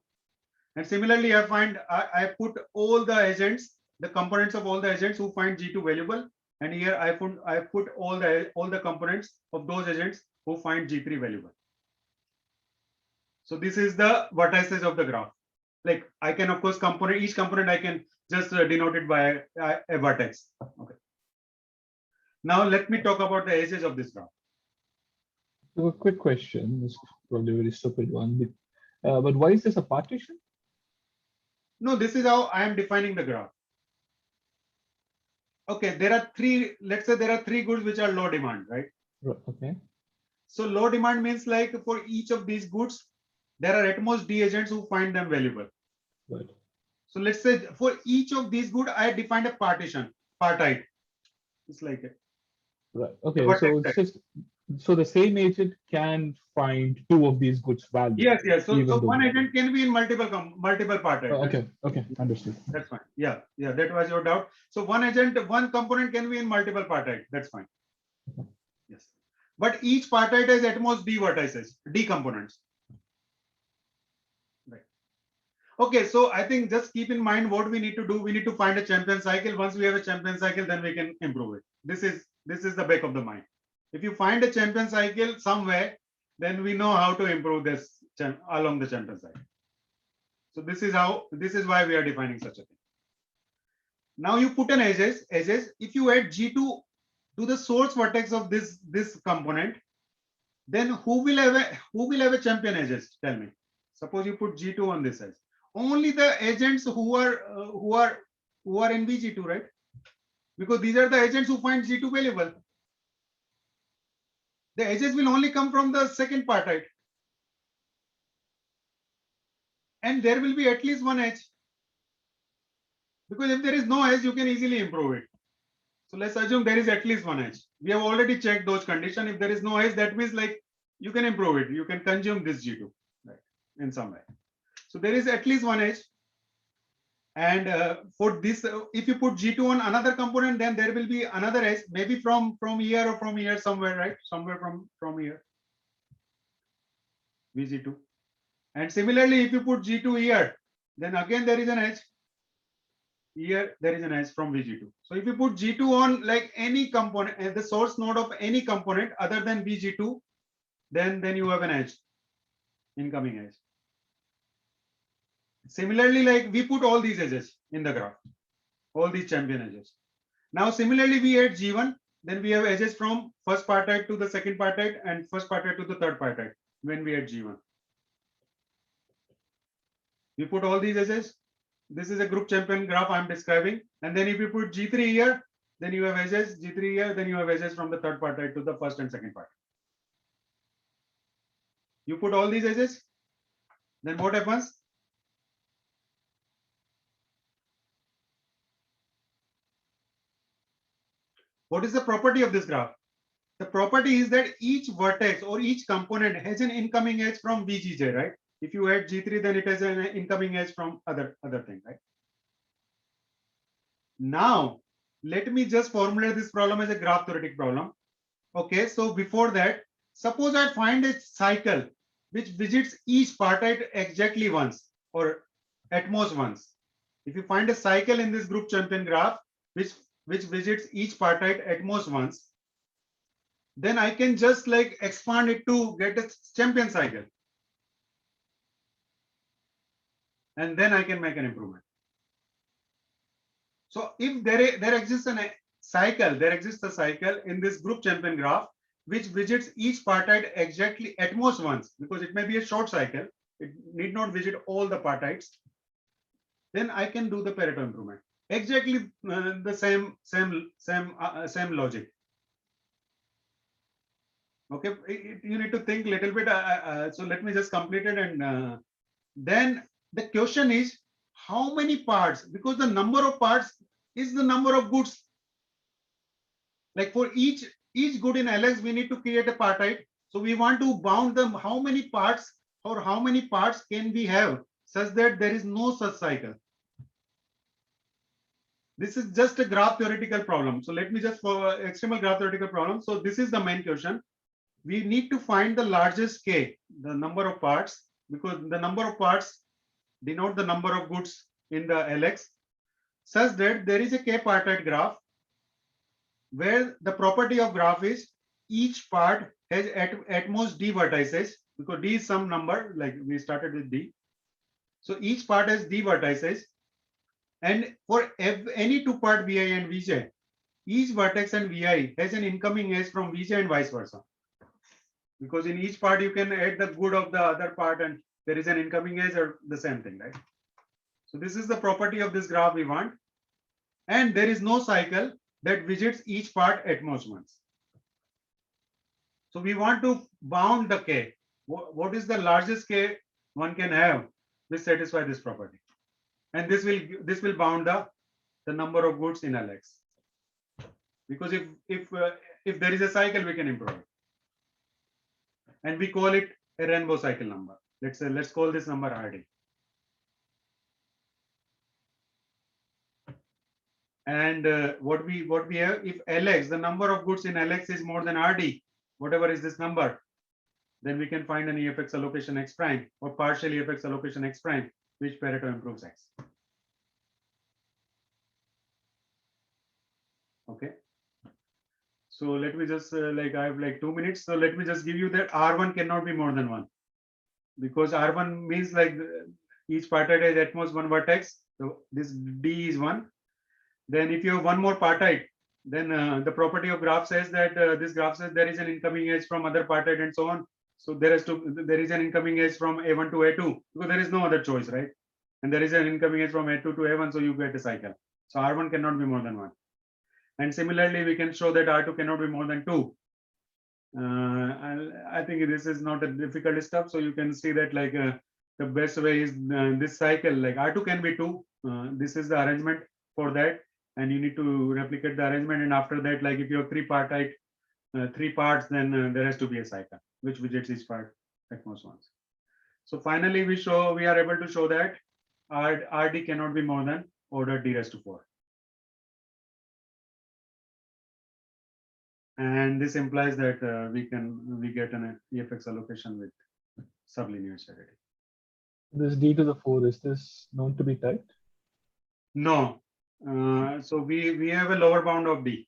Speaker 2: And similarly, I put all the agents, the components of all the agents who find G2 valuable, and here I put all the components of those agents who find G3 valuable. So this is the vertices of the graph. Like I can of course each component I can just denote it by a vertex. Okay. Now let me talk about the edges of this graph.
Speaker 1: So a quick question. This is probably a very stupid one, but why is this a partition?
Speaker 2: No, this is how I am defining the graph. Okay, there are 3. Let's say there are 3 goods which are low demand, right?
Speaker 1: Okay.
Speaker 2: So low demand means like for each of these goods, there are at most D agents who find them valuable.
Speaker 1: Right.
Speaker 2: So let's say for each of these goods, I defined a partite. It's like it.
Speaker 1: Right. Okay. So it's just the same agent can find 2 of these goods valuable.
Speaker 2: Yes, yes. So one agent can be in multiple partites.
Speaker 1: Okay. Okay. Understood.
Speaker 2: That's fine. Yeah, yeah. That was your doubt. So one component can be in multiple partites. That's fine.
Speaker 1: Okay.
Speaker 2: Yes. But each partite has at most D vertices, D components. Right. Okay, so I think just keep in mind what we need to do. We need to find a champion cycle. Once we have a champion cycle, then we can improve it. This is the back of the mind. If you find a champion cycle somewhere, then we know how to improve this along the champion cycle. So this is why we are defining such a thing. Now you put an edges. If you add G2 to the source vertex of this component, then who will have a champion edges? Tell me. Suppose you put G2 on this edge. Only the agents who are in VG2, right? Because these are the agents who find G2 valuable. The edges will only come from the second partite. And there will be at least one edge. Because if there is no edge, you can easily improve it. So let's assume there is at least one edge. We have already checked those conditions. If there is no edge, that means like you can improve it. You can consume this G2, right, in some way. So there is at least one edge. And for this, if you put G2 on another component, then there will be another edge, maybe from here or from here somewhere, right? Somewhere from here, VG2. And similarly, if you put G2 here, then again there is an edge. Here there is an edge from VG2. So if you put G2 on like any component, the source node of any component other than VG2, then you have an edge, incoming edge. Similarly, like we put all these edges in the graph, all these champion edges. Now, similarly, we add G1, then we have edges from first partite to the second partite and first partite to the third partite when we add G1. We put all these edges. This is a group champion graph I'm describing. And then if you put G3 here, then you have edges, G3 here, then you have edges from the third partite to the first and second partite. You put all these edges, then what happens? What is the property of this graph? The property is that each vertex or each component has an incoming edge from VGJ, right? If you add G3, then it has an incoming edge from other thing, right? Now, let me just formulate this problem as a graph theoretic problem. Okay, so before that, suppose I find a cycle which visits each partite exactly once or at most once. If you find a cycle in this group champion graph which visits each partite at most once, then I can just like expand it to get a champion cycle. And then I can make an improvement. So if there exists a cycle in this group champion graph, which visits each partite exactly at most once, because it may be a short cycle, it need not visit all the partites, then I can do the Pareto improvement. Exactly the same logic. Okay, you need to think a little bit. So let me just complete it, and then the question is how many parts, because the number of parts is the number of goods. Like for each good in LX, we need to create a partite. So we want to bound them. How many parts or how many parts can we have such that there is no such cycle? This is just a graph theoretical problem. So let me just for extremal graph theoretical problem. So this is the main question. We need to find the largest K, the number of parts, because the number of parts denote the number of goods in the LX, such that there is a K partite graph where the property of graph is each part has at most D vertices, because D is some number, like we started with D. So each part has D vertices. And for any two part Vi and Vj, each vertex and Vi has an incoming edge from Vj and vice versa. Because in each part you can add the good of the other part and there is an incoming edge or the same thing, right? So this is the property of this graph we want. And there is no cycle that visits each part at most once. So we want to bound the K. What is the largest K one can have which satisfy this property? And this will bound the number of goods in LX. Because if there is a cycle, we can improve it. And we call it a rainbow cycle number. Let's call this number RD. And what we have, if LX, the number of goods in LX is more than RD, whatever is this number, then we can find an EFX allocation X prime or partial EFX allocation X prime, which Pareto improves X. Okay. So let me just I have like 2 minutes. So let me just give you that R1 cannot be more than 1, because R1 means like each partite has at most one vertex. So this D is 1. Then if you have one more partite, then the property of graph says that this graph says there is an incoming edge from other partite and so on. So there is an incoming edge from A1 to A2, because there is no other choice, right? And there is an incoming edge from A2 to A1, so you get a cycle. So R1 cannot be more than 1. And similarly, we can show that R2 cannot be more than 2. I think this is not a difficult stuff. So you can see that like the best way is this cycle, like R2 can be 2. This is the arrangement for that. And you need to replicate the arrangement. And after that, like if you have 3 parts, then there has to be a cycle, which visits each part at most once. So finally, we are able to show that RD cannot be more than order D raised to 4. And this implies that we get an EFX allocation with sublinear charity.
Speaker 1: This D to the 4, is this known to be tight?
Speaker 2: No. So we have a lower bound of D.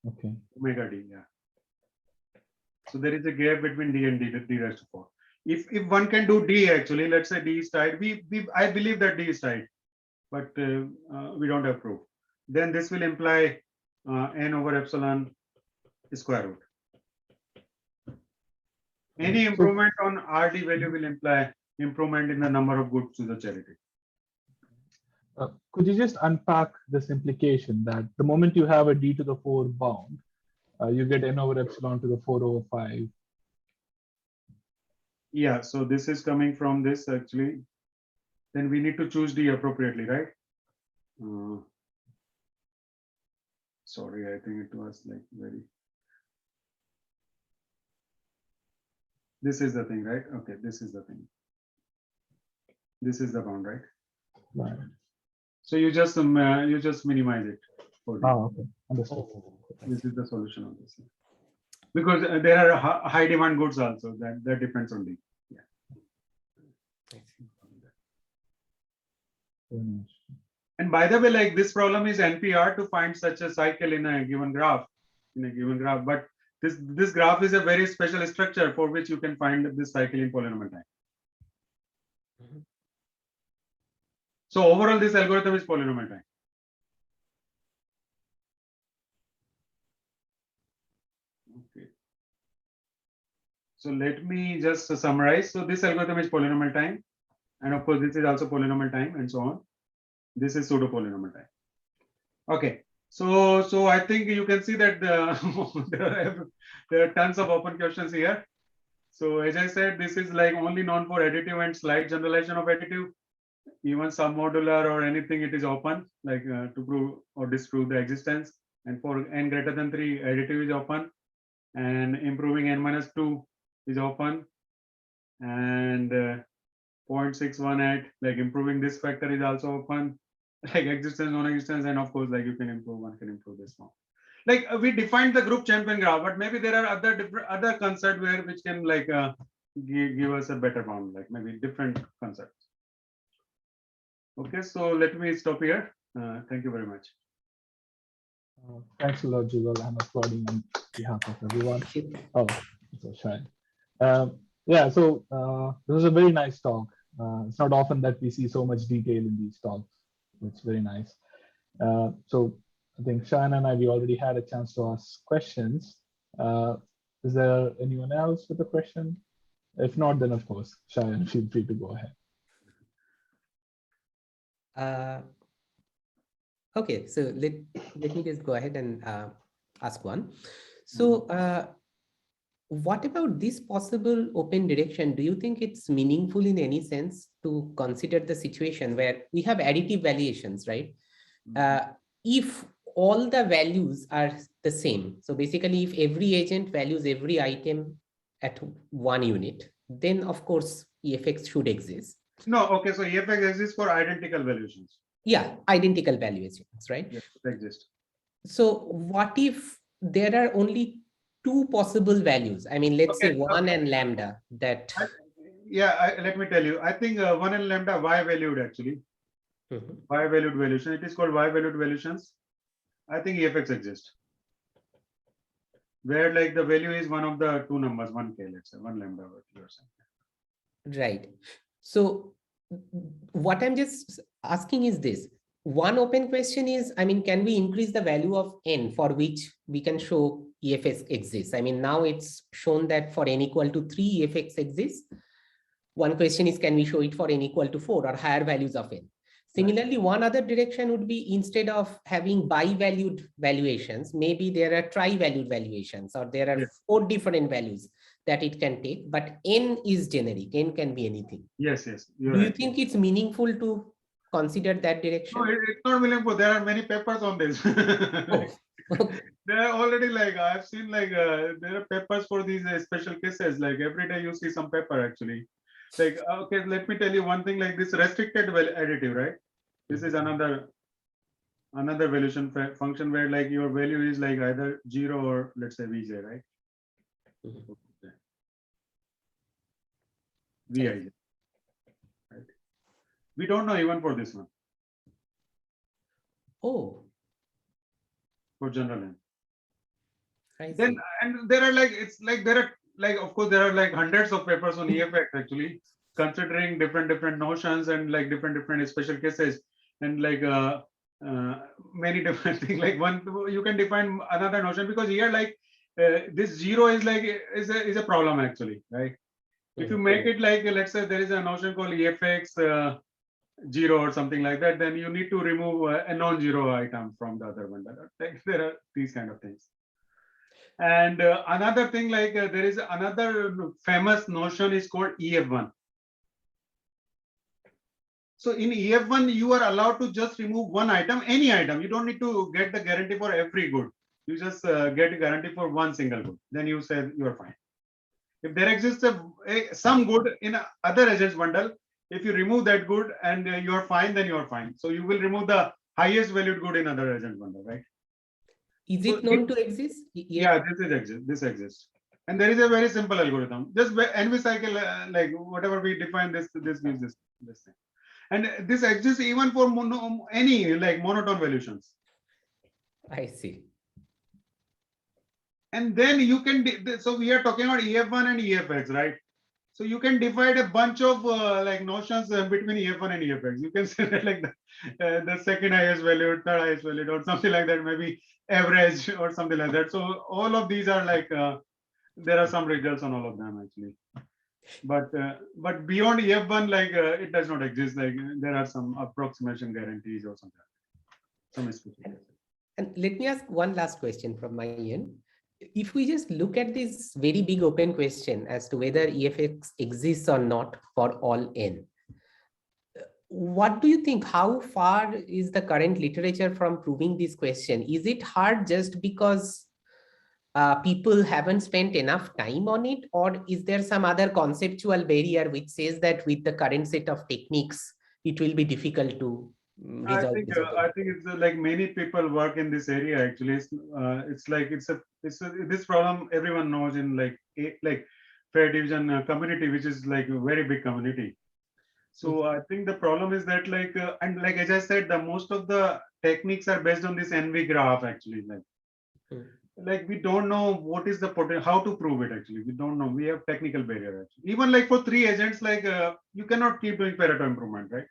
Speaker 1: Okay.
Speaker 2: Omega D, yeah. So there is a gap between D and D raised to 4. If one can do D, actually, let's say D is tight. I believe that D is tight, but we don't have proof. Then this will imply n over epsilon square root. Any improvement on RD value will imply improvement in the number of goods to the charity.
Speaker 1: Could you just unpack this implication that the moment you have a D to the 4 bound, you get n over epsilon to the 4 over 5?
Speaker 2: Yeah, so this is coming from this actually. Then we need to choose D appropriately, right? Sorry, I think it was like very. This is the thing, right? Okay, this is the thing. This is the bound, right?
Speaker 1: Right.
Speaker 2: So you just minimize it. For
Speaker 1: Oh, okay. Understood.
Speaker 2: This is the solution of this. Because there are high demand goods also. That depends on D. Yeah. And by the way, like this problem is NPR to find such a cycle in a given graph, but This graph is a very special structure for which you can find this cycle in polynomial time.
Speaker 3: Mhm.
Speaker 2: So overall, this algorithm is polynomial time. Okay. So let me just summarize. So this algorithm is polynomial time, and of course, this is also polynomial time, and so on. This is pseudo polynomial time. Okay. So I think you can see that there are tons of open questions here. So as I said, this is like only known for additive and slight generalization of additive. Even submodular or anything, it is open, like to prove or disprove the existence. And for n greater than 3, additive is open, and improving n minus 2 is open, and 0.618, like improving this factor is also open, like existence, non-existence, and of course, like you can improve, one can improve this one. Like we defined the group champion graph, but maybe there are other concepts where which can like give us a better bound, like maybe different concepts. Okay, so let me stop here. Thank you very much.
Speaker 1: Thanks a lot, Jugal. I'm applauding on behalf of everyone. Oh, so shy. Yeah, so this was a very nice talk. It's not often that we see so much detail in these talks. It's very nice. So I think Shayan and I, we already had a chance to ask questions. Is there anyone else with a question? If not, then of course, Shayan, feel free to go ahead.
Speaker 3: Okay, so let me just go ahead and ask one. So what about this possible open direction? Do you think it's meaningful in any sense to consider the situation where we have additive valuations, right? If all the values are the same, so basically if every agent values every item at 1 unit, then of course EFX should exist.
Speaker 2: No, okay, so EFX exists for identical valuations.
Speaker 3: Yeah, identical valuations, right?
Speaker 2: Yes, it exists.
Speaker 3: So what if there are only 2 possible values? I mean, let's say 1 and lambda that.
Speaker 2: Let me tell you, I think 1 and lambda Y valued actually. Y valued valuation. It is called Y valued valuations. I think EFX exists. Where like the value is one of the 2 numbers, 1k, let's say 1 lambda.
Speaker 3: Right. So what I'm just asking is this. One open question is, I mean, can we increase the value of n for which we can show EFX exists? I mean, now it's shown that for n equal to 3, EFX exists. One question is, can we show it for n equal to 4 or higher values of n? Similarly, one other direction would be, instead of having bi-valued valuations, maybe there are tri-valued valuations, or there are 4 different values that it can take, but n is generic, n can be anything.
Speaker 2: Yes.
Speaker 3: Do you think it's meaningful to consider that direction?
Speaker 2: No, it's not meaningful. There are many papers on this. There are already like, I've seen like, there are papers for these special cases. Like every day you see some paper actually. Like, okay, let me tell you one thing, like this restricted additive, right? This is another valuation function where like your value is like either 0 or let's say Vj, right? Vij. Right. We don't know even for this one.
Speaker 3: Oh.
Speaker 2: For general n.
Speaker 3: Then
Speaker 2: and there are like, it's like there are like, of course there are like hundreds of papers on EFX actually, considering different notions and like different special cases, and like many different things. Like one, you can define another notion, because here like this 0 is like is a problem actually, right? If you make it like, let's say there is a notion called EFX 0 or something like that, then you need to remove a non-zero item from the other one. Like there are these kind of things. And another thing, like there is another famous notion is called EF1. So in EF1, you are allowed to just remove one item, any item. You don't need to get the guarantee for every good. You just get a guarantee for one single good. Then you say you are fine. If there exists some good in other agents bundle, if you remove that good and you are fine, then you are fine. So you will remove the highest valued good in other agent bundle, right?
Speaker 3: Is it known to exist?
Speaker 2: Yeah, this exists. And there is a very simple algorithm. Just NV cycle, like whatever we define, this gives this thing. And this exists even for any like monotone valuations.
Speaker 3: I see.
Speaker 2: And then you can, so we are talking about EF1 and EFX, right? So you can divide a bunch of like notions between EF1 and EFX. You can say that like the second highest value, third highest value, or something like that, maybe average or something like that. So all of these are like, there are some results on all of them actually. But beyond EF1, like it does not exist. Like there are some approximation guarantees or something. Some specific.
Speaker 3: And let me ask one last question from my end. If we just look at this very big open question as to whether EFX exists or not for all n, what do you think? How far is the current literature from proving this question? Is it hard just because people haven't spent enough time on it, or is there some other conceptual barrier which says that with the current set of techniques, it will be difficult to resolve this?
Speaker 2: I think it's like many people work in this area actually. It's like this problem everyone knows in like fair division community, which is like a very big community. So I think the problem is that like and like as I said, the most of the techniques are based on this NV graph actually. Like we don't know what is the potential, how to prove it actually. We don't know. We have technical barrier actually. Even like for 3 agents, like you cannot keep doing Pareto improvement, right?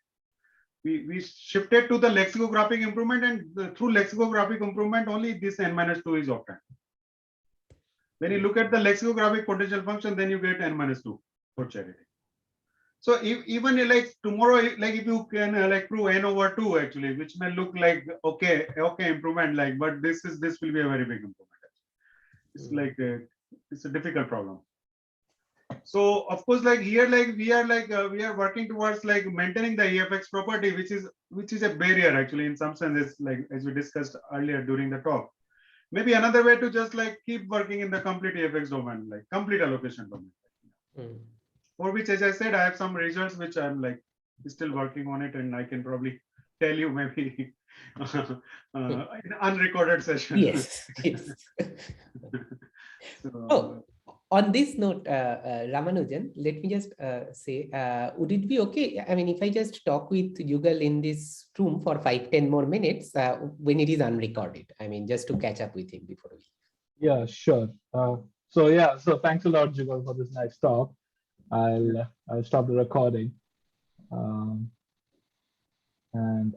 Speaker 2: We shifted to the lexicographic improvement, and through lexicographic improvement only this n-2 is obtained. When you look at the lexicographic potential function, then you get n-2 for charity. So even like tomorrow, like if you can like prove n/2 actually, which may look like okay improvement, like, but this will be a very big improvement. It's like it's a difficult problem. So of course, like here, like we are working towards like maintaining the EFX property, which is a barrier actually in some sense, like as we discussed earlier during the talk. Maybe another way to just like keep working in the complete EFX domain, like complete allocation domain. For which, as I said, I have some results which I'm like still working on it, and I can probably tell you maybe in unrecorded session.
Speaker 3: Yes. Yes.
Speaker 2: So,
Speaker 3: on this note, Ramanujan, let me just say, would it be okay? I mean, if I just talk with Jugal in this room for 5-10 more minutes when it is unrecorded, I mean, just to catch up with him before we.
Speaker 1: Yeah, sure. So thanks a lot, Jugal, for this nice talk. I'll stop the recording. And